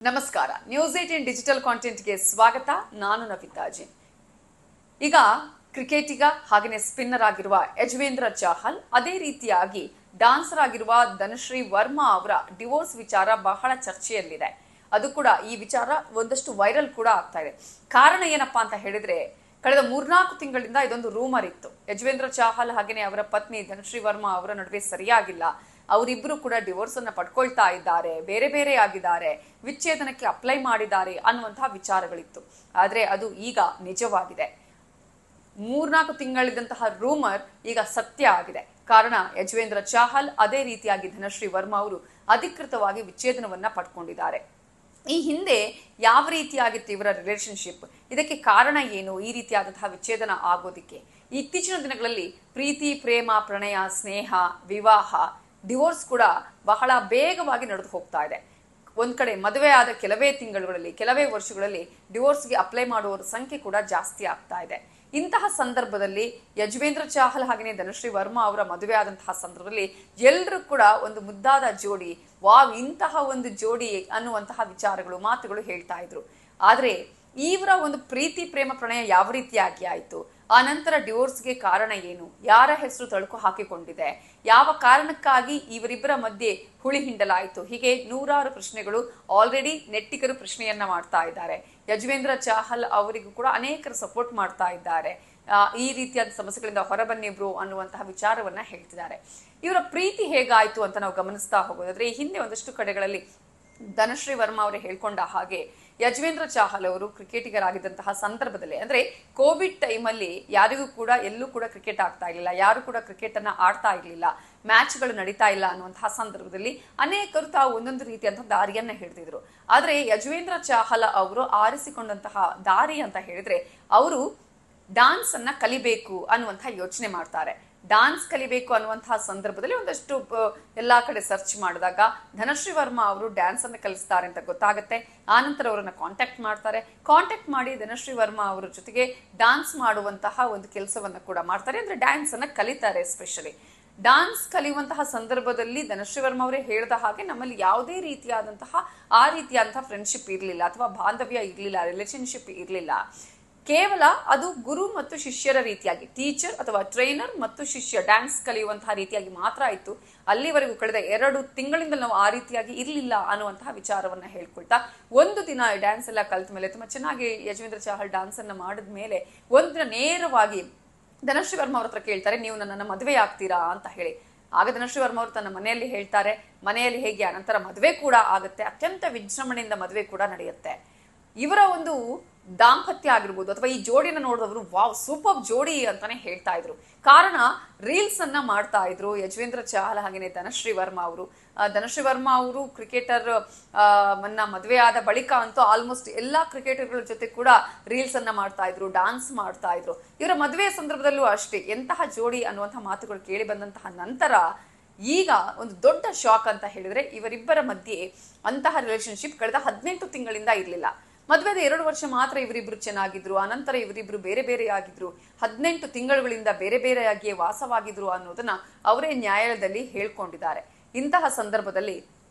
ನಮಸ್ಕಾರ. News 18 digital ಕಾಂಟೆಂಟ್ಗೆ ಸ್ವಾಗತ. ನಾನು ನವಿತಾಜಿ. ಈಗ ಕ್ರಿಕೆಟಿಗ ಹಾಗೆಯೇ ಸ್ಪಿನ್ನರ್ ಆಗಿರುವ ಯಜುವೇಂದ್ರ ಚಾಹಲ್, ಅದೇ ರೀತಿಯಾಗಿ ಡಾನ್ಸರ್ ಆಗಿರುವ ಧನಶ್ರೀ ವರ್ಮಾ ಅವರ ಡಿವೋರ್ಸ್ ವಿಚಾರ ಬಹಳ ಚರ್ಚೆಯಲ್ಲಿದೆ. ಅದು ಕೂಡ ಈ ವಿಚಾರ ಒಂದಷ್ಟು ವೈರಲ್ ಕೂಡ ಆಗ್ತಾ ಇದೆ. ಕಾರಣ ಏನಪ್ಪಾ ಅಂತ ಹೇಳಿದ್ರೆ, ಕಳೆದ 3-4 ತಿಂಗಳಿಂದ ಇದೊಂದು ರೂಮರ್ ಇತ್ತು. ಯಜುವೇಂದ್ರ ಚಾಹಲ್ ಹಾಗೆಯೇ ಅವರ ಪತ್ನಿ ಧನಶ್ರೀ ವರ್ಮಾ ಅವರ ನಡುವೆ ಸರಿಯಾಗಿಲ್ಲ, ಅವರಿಬ್ಬರು ಕೂಡ ಡಿವೋರ್ಸ್ ಅನ್ನ ಪಡ್ಕೊಳ್ತಾ ಇದ್ದಾರೆ, ಬೇರೆ ಬೇರೆ ಆಗಿದ್ದಾರೆ, ವಿಚ್ಛೇದನಕ್ಕೆ ಅಪ್ಲೈ ಮಾಡಿದ್ದಾರೆ ಅನ್ನುವಂತಹ ವಿಚಾರಗಳಿತ್ತು. ಆದ್ರೆ ಅದು ಈಗ ನಿಜವಾಗಿದೆ. 3-4 ತಿಂಗಳಿದ್ದಂತಹ ರೂಮರ್ ಈಗ ಸತ್ಯ ಆಗಿದೆ. ಕಾರಣ ಯಜುವೇಂದ್ರ ಚಾಹಲ್ ಅದೇ ರೀತಿಯಾಗಿ ಧನಶ್ರೀ ವರ್ಮಾ ಅವರು ಅಧಿಕೃತವಾಗಿ ವಿಚ್ಛೇದನವನ್ನ ಪಡ್ಕೊಂಡಿದ್ದಾರೆ. ಈ ಹಿಂದೆ ಯಾವ ರೀತಿಯಾಗಿತ್ತು ಇವರ ರಿಲೇಶನ್ಶಿಪ್, ಇದಕ್ಕೆ ಕಾರಣ ಏನು, ಈ ರೀತಿಯಾದಂತಹ ವಿಚ್ಛೇದನ ಆಗೋದಿಕ್ಕೆ? ಇತ್ತೀಚಿನ ದಿನಗಳಲ್ಲಿ ಪ್ರೀತಿ, ಪ್ರೇಮ, ಪ್ರಣಯ, ಸ್ನೇಹ, ವಿವಾಹ, ಡಿವೋರ್ಸ್ ಕೂಡ ಬಹಳ ಬೇಗವಾಗಿ ನಡೆದು ಹೋಗ್ತಾ ಇದೆ. ಒಂದ್ ಕಡೆ ಮದುವೆ ಆದ ಕೆಲವೇ ತಿಂಗಳುಗಳಲ್ಲಿ, ಕೆಲವೇ ವರ್ಷಗಳಲ್ಲಿ ಡಿವೋರ್ಸ್ಗೆ ಅಪ್ಲೈ ಮಾಡುವವರ ಸಂಖ್ಯೆ ಕೂಡ ಜಾಸ್ತಿ ಆಗ್ತಾ ಇದೆ. ಇಂತಹ ಸಂದರ್ಭದಲ್ಲಿ ಯಜುವೇಂದ್ರ ಚಾಹಲ್ ಹಾಗೆಯೇ ಧನಶ್ರೀ ವರ್ಮಾ ಅವರ ಮದುವೆ ಆದಂತಹ ಸಂದರ್ಭದಲ್ಲಿ ಎಲ್ಲರೂ ಕೂಡ ಒಂದು ಮುದ್ದಾದ ಜೋಡಿ, ವಾವ್ ಇಂತಹ ಒಂದು ಜೋಡಿ ಅನ್ನುವಂತಹ ವಿಚಾರಗಳು, ಮಾತುಗಳು ಹೇಳ್ತಾ ಇದ್ರು. ಆದ್ರೆ ಇವರ ಒಂದು ಪ್ರೀತಿ, ಪ್ರೇಮ, ಪ್ರಣಯ ಯಾವ ರೀತಿಯಾಗಿ ಆಯ್ತು, ಆ ನಂತರ ಡಿವೋರ್ಸ್ಗೆ ಕಾರಣ ಏನು, ಯಾರ ಹೆಸರು ತಳುಕು ಹಾಕಿಕೊಂಡಿದೆ, ಯಾವ ಕಾರಣಕ್ಕಾಗಿ ಇವರಿಬ್ಬರ ಮಧ್ಯೆ ಹುಳಿ ಹಿಂಡಲಾಯಿತು, ಹೀಗೆ ನೂರಾರು ಪ್ರಶ್ನೆಗಳು ಆಲ್ರೆಡಿ ನೆಟ್ಟಿಗರು ಪ್ರಶ್ನೆಯನ್ನ ಮಾಡ್ತಾ ಇದ್ದಾರೆ. ಯಜುವೇಂದ್ರ ಚಾಹಲ್ ಅವರಿಗೂ ಕೂಡ ಅನೇಕರು ಸಪೋರ್ಟ್ ಮಾಡ್ತಾ ಇದ್ದಾರೆ. ಈ ರೀತಿಯಾದ ಸಮಸ್ಯೆಗಳಿಂದ ಹೊರಬನ್ನಿ ಬ್ರೋ ಅನ್ನುವಂತಹ ವಿಚಾರವನ್ನ ಹೇಳ್ತಿದ್ದಾರೆ. ಇವರ ಪ್ರೀತಿ ಹೇಗಾಯ್ತು ಅಂತ ನಾವು ಗಮನಿಸ್ತಾ ಹೋಗೋದಾದ್ರೆ, ಈ ಹಿಂದೆ ಒಂದಷ್ಟು ಕಡೆಗಳಲ್ಲಿ ಧನಶ್ರೀ ವರ್ಮಾ ಅವರು ಹೇಳ್ಕೊಂಡ ಹಾಗೆ ಯಜುವೇಂದ್ರ ಚಾಹಲ್ ಅವರು ಕ್ರಿಕೆಟಿಗರಾಗಿದ್ದಂತಹ ಸಂದರ್ಭದಲ್ಲಿ, ಅಂದ್ರೆ ಕೋವಿಡ್ ಟೈಮಲ್ಲಿ ಯಾರಿಗೂ ಕೂಡ ಎಲ್ಲೂ ಕೂಡ ಕ್ರಿಕೆಟ್ ಆಗ್ತಾ ಇರಲಿಲ್ಲ, ಯಾರು ಕೂಡ ಕ್ರಿಕೆಟ್ ಅನ್ನ ಆಡ್ತಾ ಇರ್ಲಿಲ್ಲ, ಮ್ಯಾಚ್ಗಳು ನಡೀತಾ ಇಲ್ಲ ಅನ್ನುವಂತಹ ಸಂದರ್ಭದಲ್ಲಿ ಅನೇಕರು ತಾವು ಒಂದೊಂದು ರೀತಿಯಂತಹ ದಾರಿಯನ್ನ ಹಿಡಿದಿದ್ರು. ಆದ್ರೆ ಯಜುವೇಂದ್ರ ಚಾಹಲ್ ಅವರು ಆರಿಸಿಕೊಂಡಂತಹ ದಾರಿ ಅಂತ ಹೇಳಿದ್ರೆ, ಅವರು ಡಾನ್ಸ್ ಅನ್ನ ಕಲಿಬೇಕು ಅನ್ನುವಂತಹ ಯೋಚನೆ ಮಾಡ್ತಾರೆ. ಡಾನ್ಸ್ ಕಲಿಬೇಕು ಅನ್ನುವಂತಹ ಸಂದರ್ಭದಲ್ಲಿ ಒಂದಷ್ಟು ಎಲ್ಲಾ ಕಡೆ ಸರ್ಚ್ ಮಾಡಿದಾಗ ಧನಶ್ರೀ ವರ್ಮಾ ಅವರು ಡ್ಯಾನ್ಸ್ ಅನ್ನ ಕಲಿಸ್ತಾರೆ ಅಂತ ಗೊತ್ತಾಗುತ್ತೆ. ಆನಂತರ ಅವರನ್ನ ಕಾಂಟ್ಯಾಕ್ಟ್ ಮಾಡ್ತಾರೆ. ಕಾಂಟ್ಯಾಕ್ಟ್ ಮಾಡಿ ಧನಶ್ರೀ ವರ್ಮಾ ಅವರ ಜೊತೆಗೆ ಡಾನ್ಸ್ ಮಾಡುವಂತಹ ಒಂದು ಕೆಲಸವನ್ನ ಕೂಡ ಮಾಡ್ತಾರೆ. ಅಂದ್ರೆ ಡ್ಯಾನ್ಸ್ ಅನ್ನ ಕಲಿತಾರೆ. ಎಸ್ಪೆಷಲಿ ಡಾನ್ಸ್ ಕಲಿಯುವಂತಹ ಸಂದರ್ಭದಲ್ಲಿ ಧನಶ್ರೀ ವರ್ಮಾ ಅವರೇ ಹೇಳಿದ ಹಾಗೆ ನಮ್ಮಲ್ಲಿ ಯಾವುದೇ ರೀತಿಯಾದಂತಹ ಆ ರೀತಿಯಾದಂತಹ ಫ್ರೆಂಡ್ಶಿಪ್ ಇರಲಿಲ್ಲ, ಅಥವಾ ಬಾಂಧವ್ಯ ಇರಲಿಲ್ಲ, ರಿಲೇಶನ್ಶಿಪ್ ಇರಲಿಲ್ಲ. ಕೇವಲ ಅದು ಗುರು ಮತ್ತು ಶಿಷ್ಯರ ರೀತಿಯಾಗಿ, ಟೀಚರ್ ಅಥವಾ ಟ್ರೈನರ್ ಮತ್ತು ಶಿಷ್ಯ ಡ್ಯಾನ್ಸ್ ಕಲಿಯುವಂತಹ ರೀತಿಯಾಗಿ ಮಾತ್ರ ಆಯ್ತು. ಅಲ್ಲಿವರೆಗೂ ಕಳೆದ 2 ತಿಂಗಳಿಂದ ನಾವು ಆ ರೀತಿಯಾಗಿ ಇರಲಿಲ್ಲ ಅನ್ನುವಂತಹ ವಿಚಾರವನ್ನ ಹೇಳ್ಕೊಳ್ತಾ, ಒಂದು ದಿನ ಡ್ಯಾನ್ಸ್ ಎಲ್ಲ ಕಲ್ತ ಮೇಲೆ, ತುಂಬಾ ಚೆನ್ನಾಗಿ ಯಜುವೇಂದ್ರ ಚಾಹಲ್ ಡಾನ್ಸ್ ಅನ್ನ ಮಾಡಿದ ಮೇಲೆ ಒಂದು ದಿನ ನೇರವಾಗಿ ಧನಶ್ರೀ ವರ್ಮಾ ಅವ್ರ ಹತ್ರ ಕೇಳ್ತಾರೆ, ನೀವು ನನ್ನನ್ನು ಮದುವೆ ಆಗ್ತೀರಾ ಅಂತ ಹೇಳಿ. ಆಗ ಧನಶ್ರೀ ವರ್ಮಾ ಅವರು ತನ್ನ ಮನೆಯಲ್ಲಿ ಹೇಳ್ತಾರೆ. ಮನೆಯಲ್ಲಿ ಹೇಗೆ ಅನಂತರ ಮದುವೆ ಕೂಡ ಆಗುತ್ತೆ, ಅತ್ಯಂತ ವಿಜೃಂಭಣೆಯಿಂದ ಮದುವೆ ಕೂಡ ನಡೆಯುತ್ತೆ. ಇವರ ಒಂದು ದಾಂಪತ್ಯ ಆಗಿರ್ಬೋದು ಅಥವಾ ಈ ಜೋಡಿನ ನೋಡಿದವರು ವಾವ್ ಸೂಪರ್ ಜೋಡಿ ಅಂತಾನೆ ಹೇಳ್ತಾ ಇದ್ರು. ಕಾರಣ ರೀಲ್ಸ್ ಅನ್ನ ಮಾಡ್ತಾ ಇದ್ರು ಯಜುವೇಂದ್ರ ಚಾಹಲ್ ಹಾಗೆಯೇ ಧನಶ್ರೀ ವರ್ಮಾ ಅವರು. ಧನಶ್ರೀ ವರ್ಮಾ ಅವರು ಕ್ರಿಕೆಟರ್ ಮದುವೆ ಆದ ಬಳಿಕ ಅಂತೂ ಆಲ್ಮೋಸ್ಟ್ ಎಲ್ಲಾ ಕ್ರಿಕೆಟರ್ಗಳ ಜೊತೆ ಕೂಡ ರೀಲ್ಸ್ ಅನ್ನ ಮಾಡ್ತಾ ಇದ್ರು, ಡಾನ್ಸ್ ಮಾಡ್ತಾ ಇದ್ರು. ಇವರ ಮದುವೆಯ ಸಂದರ್ಭದಲ್ಲೂ ಅಷ್ಟೇ ಎಂತಹ ಜೋಡಿ ಅನ್ನುವಂತಹ ಮಾತುಗಳು ಕೇಳಿ ಬಂದಂತಹ ನಂತರ ಈಗ ಒಂದು ದೊಡ್ಡ ಶಾಕ್ ಅಂತ ಹೇಳಿದ್ರೆ, ಇವರಿಬ್ಬರ ಮಧ್ಯೆ ಅಂತಹ ರಿಲೇಶನ್ಶಿಪ್ ಕಳೆದ 18 ತಿಂಗಳಿಂದ ಇರಲಿಲ್ಲ. ಮದುವೆದ 2 ವರ್ಷ ಮಾತ್ರ ಇವರಿಬ್ರು ಚೆನ್ನಾಗಿದ್ರು, ಆನಂತರ ಇವರಿಬ್ರು ಬೇರೆ ಬೇರೆ ಆಗಿದ್ರು, 18 ತಿಂಗಳುಗಳಿಂದ ಬೇರೆ ಬೇರೆಯಾಗಿಯೇ ವಾಸವಾಗಿದ್ರು ಅನ್ನೋದನ್ನ ಅವರೇ ನ್ಯಾಯಾಲಯದಲ್ಲಿ ಹೇಳ್ಕೊಂಡಿದ್ದಾರೆ. ಇಂತಹ ಸಂದರ್ಭದಲ್ಲಿ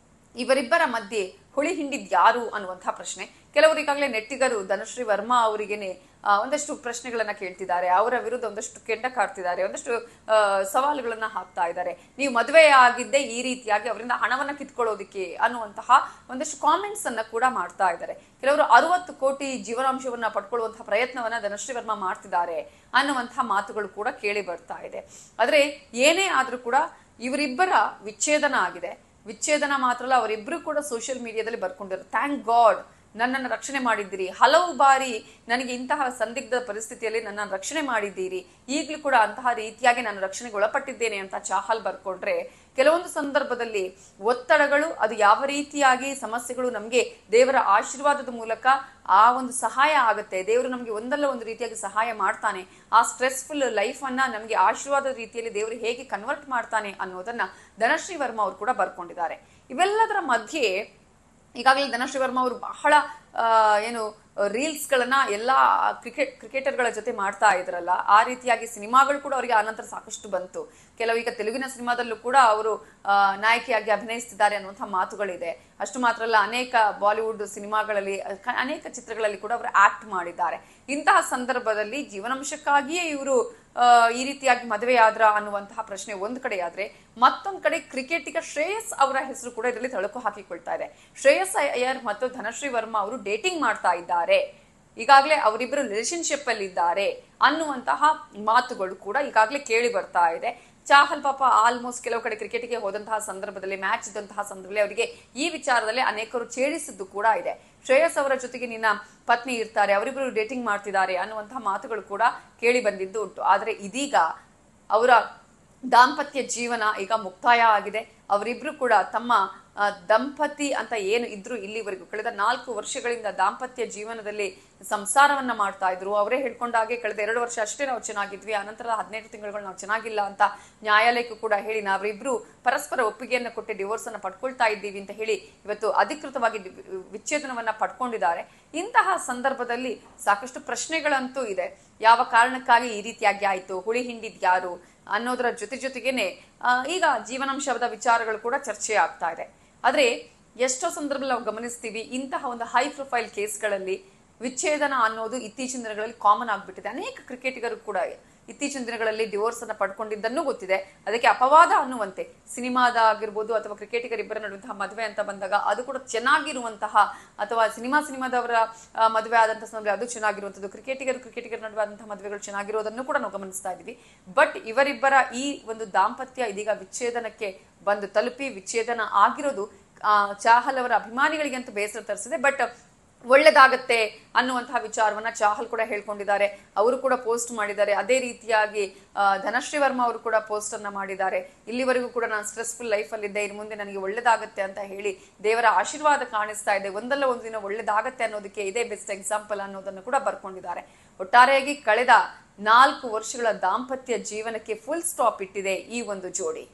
ಇವರಿಬ್ಬರ ಮಧ್ಯೆ ಹುಳಿ ಹಿಂಡಿದ್ ಯಾರು ಅನ್ನುವಂತಹ ಪ್ರಶ್ನೆ. ಕೆಲವರು ಈಗಾಗಲೇ ನೆಟ್ಟಿಗರು ಧನಶ್ರೀ ವರ್ಮಾ ಅವರಿಗೇನೆ ಒಂದಷ್ಟು ಪ್ರಶ್ನೆಗಳನ್ನ ಕೇಳ್ತಿದ್ದಾರೆ, ಅವರ ವಿರುದ್ಧ ಒಂದಷ್ಟು ಕೆಂಡ ಕಾಡ್ತಿದ್ದಾರೆ, ಒಂದಷ್ಟು ಸವಾಲುಗಳನ್ನ ಹಾಕ್ತಾ ಇದ್ದಾರೆ. ನೀವು ಮದುವೆ ಆಗಿದ್ದೇ ಈ ರೀತಿಯಾಗಿ ಅವರಿಂದ ಹಣವನ್ನ ಕಿತ್ಕೊಳ್ಳೋದಿಕ್ಕೆ ಅನ್ನುವಂತಹ ಒಂದಷ್ಟು ಕಾಮೆಂಟ್ಸ್ ಅನ್ನ ಕೂಡ ಮಾಡ್ತಾ ಇದ್ದಾರೆ. ಕೆಲವರು 60 ಕೋಟಿ ಜೀವನಾಂಶವನ್ನ ಪಡ್ಕೊಳ್ಳುವಂತಹ ಪ್ರಯತ್ನವನ್ನ ಧನಶ್ರೀ ವರ್ಮಾ ಮಾಡ್ತಿದ್ದಾರೆ ಅನ್ನುವಂತಹ ಮಾತುಗಳು ಕೂಡ ಕೇಳಿ ಬರ್ತಾ ಇದೆ. ಆದ್ರೆ ಏನೇ ಆದ್ರೂ ಕೂಡ ಇವರಿಬ್ಬರ ವಿಚ್ಛೇದನ ಆಗಿದೆ. ವಿಚ್ಛೇದನ ಮಾತ್ರ ಅಲ್ಲ, ಅವರಿಬ್ರು ಕೂಡ ಸೋಷಿಯಲ್ ಮೀಡಿಯಾದಲ್ಲಿ ಬರ್ಕೊಂಡಿರೋ, ಥ್ಯಾಂಕ್ ಗಾಡ್ ನನ್ನನ್ನು ರಕ್ಷಣೆ ಮಾಡಿದ್ದೀರಿ, ಹಲವು ಬಾರಿ ನನಗೆ ಇಂತಹ ಸಂದಿಗ್ಧ ಪರಿಸ್ಥಿತಿಯಲ್ಲಿ ನನ್ನನ್ನು ರಕ್ಷಣೆ ಮಾಡಿದ್ದೀರಿ, ಈಗಲೂ ಕೂಡ ಅಂತಹ ರೀತಿಯಾಗಿ ನಾನು ರಕ್ಷಣೆಗೆ ಒಳಪಟ್ಟಿದ್ದೇನೆ ಅಂತ ಚಾಹಲ್ ಬರ್ಕೊಂಡ್ರೆ, ಕೆಲವೊಂದು ಸಂದರ್ಭದಲ್ಲಿ ಒತ್ತಡಗಳು, ಅದು ಯಾವ ರೀತಿಯಾಗಿ ಸಮಸ್ಯೆಗಳು ನಮಗೆ ದೇವರ ಆಶೀರ್ವಾದದ ಮೂಲಕ ಆ ಒಂದು ಸಹಾಯ ಆಗುತ್ತೆ, ದೇವರು ನಮಗೆ ಒಂದಲ್ಲ ಒಂದು ರೀತಿಯಾಗಿ ಸಹಾಯ ಮಾಡ್ತಾನೆ, ಆ ಸ್ಟ್ರೆಸ್ಫುಲ್ ಲೈಫ್ ಅನ್ನ ನಮಗೆ ಆಶೀರ್ವಾದದ ರೀತಿಯಲ್ಲಿ ದೇವರು ಹೇಗೆ ಕನ್ವರ್ಟ್ ಮಾಡ್ತಾನೆ ಅನ್ನೋದನ್ನ ಧನಶ್ರೀ ವರ್ಮಾ ಅವರು ಕೂಡ ಬರ್ಕೊಂಡಿದ್ದಾರೆ. ಇವೆಲ್ಲದರ ಮಧ್ಯೆ ಈಗಾಗಲೇ ಧನಶ್ರೀ ವರ್ಮಾ ಅವರು ಬಹಳ ರೀಲ್ಸ್ ಗಳನ್ನ ಎಲ್ಲಾ ಕ್ರಿಕೆಟರ್ಗಳ ಜೊತೆ ಮಾಡ್ತಾ ಇದ್ರಲ್ಲ, ಆ ರೀತಿಯಾಗಿ ಸಿನಿಮಾಗಳು ಕೂಡ ಅವರಿಗೆ ಆನಂತರ ಸಾಕಷ್ಟು ಬಂತು. ಕೆಲವು ಈಗ ತೆಲುಗಿನ ಸಿನಿಮಾದಲ್ಲೂ ಕೂಡ ಅವರು ನಾಯಕಿಯಾಗಿ ಅಭಿನಯಿಸ್ತಿದ್ದಾರೆ ಅನ್ನುವಂತಹ ಮಾತುಗಳಿದೆ. ಅಷ್ಟು ಮಾತ್ರ ಅಲ್ಲ, ಅನೇಕ ಬಾಲಿವುಡ್ ಸಿನಿಮಾಗಳಲ್ಲಿ ಅನೇಕ ಚಿತ್ರಗಳಲ್ಲಿ ಕೂಡ ಅವರು ಆಕ್ಟ್ ಮಾಡಿದ್ದಾರೆ. ಇಂತಹ ಸಂದರ್ಭದಲ್ಲಿ ಜೀವನಾಂಶಕ್ಕಾಗಿಯೇ ಇವರು ಈ ರೀತಿಯಾಗಿ ಮದುವೆಯಾದ್ರ ಅನ್ನುವಂತಹ ಪ್ರಶ್ನೆ ಒಂದ್ ಕಡೆ ಆದ್ರೆ, ಮತ್ತೊಂದ್ ಕಡೆ ಕ್ರಿಕೆಟಿಗ ಶ್ರೇಯಸ್ ಅವರ ಹೆಸರು ಕೂಡ ಇದರಲ್ಲಿ ತಳುಕು ಹಾಕಿಕೊಳ್ತಾ ಇದೆ. ಶ್ರೇಯಸ್ ಅಯ್ಯರ್ ಮತ್ತು ಧನಶ್ರೀ ವರ್ಮಾ ಅವರು ಡೇಟಿಂಗ್ ಮಾಡ್ತಾ ಇದ್ದಾರೆ, ಈಗಾಗಲೇ ಅವರಿಬ್ಬರು ರಿಲೇಶನ್ಶಿಪ್ ಅಲ್ಲಿ ಇದ್ದಾರೆ ಅನ್ನುವಂತಹ ಮಾತುಗಳು ಕೂಡ ಈಗಾಗಲೇ ಕೇಳಿ ಬರ್ತಾ ಇದೆ. ಚಾಹಲ್ ಪಾಪ ಆಲ್ಮೋಸ್ಟ್ ಕೆಲವು ಕಡೆ ಕ್ರಿಕೆಟ್ಗೆ ಹೋದಂತಹ ಸಂದರ್ಭದಲ್ಲಿ, ಮ್ಯಾಚ್ ಇದ್ದಂತಹ ಸಂದರ್ಭದಲ್ಲಿ ಅವರಿಗೆ ಈ ವಿಚಾರದಲ್ಲಿ ಅನೇಕರು ಛೇಡಿಸಿದ್ದು ಕೂಡ ಇದೆ. ಶ್ರೇಯಸ್ ಅವರ ಜೊತೆಗೆ ನಿನ್ನ ಪತ್ನಿ ಇರ್ತಾರೆ, ಅವರಿಬ್ಬರು ಡೇಟಿಂಗ್ ಮಾಡ್ತಿದ್ದಾರೆ ಅನ್ನುವಂತಹ ಮಾತುಗಳು ಕೂಡ ಕೇಳಿ ಬಂದಿದ್ದು ಉಂಟು. ಆದ್ರೆ ಇದೀಗ ಅವರ ದಾಂಪತ್ಯ ಜೀವನ ಈಗ ಮುಕ್ತಾಯ ಆಗಿದೆ. ಅವರಿಬ್ರು ಕೂಡ ತಮ್ಮ ದಂಪತಿ ಅಂತ ಏನು ಇದ್ರು ಇಲ್ಲಿವರೆಗೂ ಕಳೆದ 4 ವರ್ಷಗಳಿಂದ ದಾಂಪತ್ಯ ಜೀವನದಲ್ಲಿ ಸಂಸಾರವನ್ನ ಮಾಡ್ತಾ ಇದ್ರು. ಅವರೇ ಹೇಳ್ಕೊಂಡಾಗೆ ಕಳೆದ 2 ವರ್ಷ ಅಷ್ಟೇ ನಾವು ಚೆನ್ನಾಗಿದ್ವಿ, ಆನಂತರ 15 ತಿಂಗಳು ನಾವು ಚೆನ್ನಾಗಿಲ್ಲ ಅಂತ ನ್ಯಾಯಾಲಯಕ್ಕೂ ಕೂಡ ಹೇಳಿ ನಾವಿಬ್ರು ಪರಸ್ಪರ ಒಪ್ಪಿಗೆಯನ್ನ ಕೊಟ್ಟು ಡಿವೋರ್ಸ್ ಅನ್ನ ಪಡ್ಕೊಳ್ತಾ ಇದ್ದೀವಿ ಅಂತ ಹೇಳಿ ಇವತ್ತು ಅಧಿಕೃತವಾಗಿ ವಿಚ್ಛೇದನವನ್ನ ಪಡ್ಕೊಂಡಿದ್ದಾರೆ. ಇಂತಹ ಸಂದರ್ಭದಲ್ಲಿ ಸಾಕಷ್ಟು ಪ್ರಶ್ನೆಗಳಂತೂ ಇದೆ. ಯಾವ ಕಾರಣಕ್ಕಾಗಿ ಈ ರೀತಿಯಾಗಿ ಆಯ್ತು, ಹುಳಿ ಹಿಂಡಿದ್ ಯಾರು ಅನ್ನೋದರ ಜೊತೆಗೇನೆ ಈಗ ಜೀವನಾಂಶದ ವಿಚಾರಗಳು ಕೂಡ ಚರ್ಚೆ ಆಗ್ತಾ ಇದೆ. ಆದ್ರೆ ಎಷ್ಟೋ ಸಂದರ್ಭದಲ್ಲಿ ನಾವು ಗಮನಿಸ್ತೀವಿ, ಇಂತಹ ಒಂದು ಹೈ ಪ್ರೊಫೈಲ್ ಕೇಸ್ಗಳಲ್ಲಿ ವಿಚ್ಛೇದನ ಅನ್ನೋದು ಇತ್ತೀಚಿನ ದಿನಗಳಲ್ಲಿ ಕಾಮನ್ ಆಗ್ಬಿಟ್ಟಿದೆ. ಅನೇಕ ಕ್ರಿಕೆಟಿಗರು ಕೂಡ ಇತ್ತೀಚಿನ ದಿನಗಳಲ್ಲಿ ಡಿವೋರ್ಸ್ ಅನ್ನ ಪಡ್ಕೊಂಡಿದ್ದನ್ನು ಗೊತ್ತಿದೆ. ಅದಕ್ಕೆ ಅಪವಾದ ಅನ್ನುವಂತೆ ಸಿನಿಮಾದ ಆಗಿರ್ಬೋದು ಅಥವಾ ಕ್ರಿಕೆಟಿಗರಿಬ್ಬರ ನಡುವಂತಹ ಮದುವೆ ಅಂತ ಬಂದಾಗ ಅದು ಕೂಡ ಚೆನ್ನಾಗಿರುವಂತಹ, ಅಥವಾ ಸಿನಿಮಾದವರ ಮದುವೆ ಆದಂತಹ ಸಂದರ್ಭ ಅದು ಚೆನ್ನಾಗಿರುವಂತದ್ದು, ಕ್ರಿಕೆಟಿಗರ ನಡುವೆ ಆದಂತಹ ಮದುವೆಗಳು ಚೆನ್ನಾಗಿರೋದನ್ನು ಕೂಡ ನಾವು ಗಮನಿಸ್ತಾ ಇದೀವಿ. ಬಟ್ ಇವರಿಬ್ಬರ ಈ ಒಂದು ದಾಂಪತ್ಯ ಇದೀಗ ವಿಚ್ಛೇದನಕ್ಕೆ ಬಂದು ತಲುಪಿ ವಿಚ್ಛೇದನ ಆಗಿರೋದು ಚಾಹಲ್ ಅವರ ಅಭಿಮಾನಿಗಳಿಗಂತೂ ಬೇಸರ ತರಿಸಿದೆ. ಬಟ್ ಒಳ್ಳೇದಾಗತ್ತೆ ಅನ್ನುವಂತಹ ವಿಚಾರವನ್ನ ಚಾಹಲ್ ಕೂಡ ಹೇಳ್ಕೊಂಡಿದ್ದಾರೆ. ಅವರು ಕೂಡ ಪೋಸ್ಟ್ ಮಾಡಿದ್ದಾರೆ. ಅದೇ ರೀತಿಯಾಗಿ ಧನಶ್ರೀ ವರ್ಮಾ ಅವರು ಕೂಡ ಪೋಸ್ಟ್ ಅನ್ನ ಮಾಡಿದ್ದಾರೆ. ಇಲ್ಲಿವರೆಗೂ ಕೂಡ ನಾನು ಸ್ಟ್ರೆಸ್ಫುಲ್ ಲೈಫ್ ಅಲ್ಲಿ ಇದ್ದೆ, ಇನ್ನು ಮುಂದೆ ನನಗೆ ಒಳ್ಳೇದಾಗತ್ತೆ ಅಂತ ಹೇಳಿ ದೇವರ ಆಶೀರ್ವಾದ ಕಾಣಿಸ್ತಾ ಇದೆ, ಒಂದಲ್ಲ ಒಂದು ದಿನ ಒಳ್ಳೇದಾಗತ್ತೆ ಅನ್ನೋದಕ್ಕೆ ಇದೇ ಬೆಸ್ಟ್ ಎಕ್ಸಾಂಪಲ್ ಅನ್ನೋದನ್ನು ಕೂಡ ಬರ್ಕೊಂಡಿದ್ದಾರೆ. ಒಟ್ಟಾರೆಯಾಗಿ ಕಳೆದ 4 ವರ್ಷಗಳ ದಾಂಪತ್ಯ ಜೀವನಕ್ಕೆ ಫುಲ್ ಸ್ಟಾಪ್ ಇಟ್ಟಿದೆ ಈ ಒಂದು ಜೋಡಿ.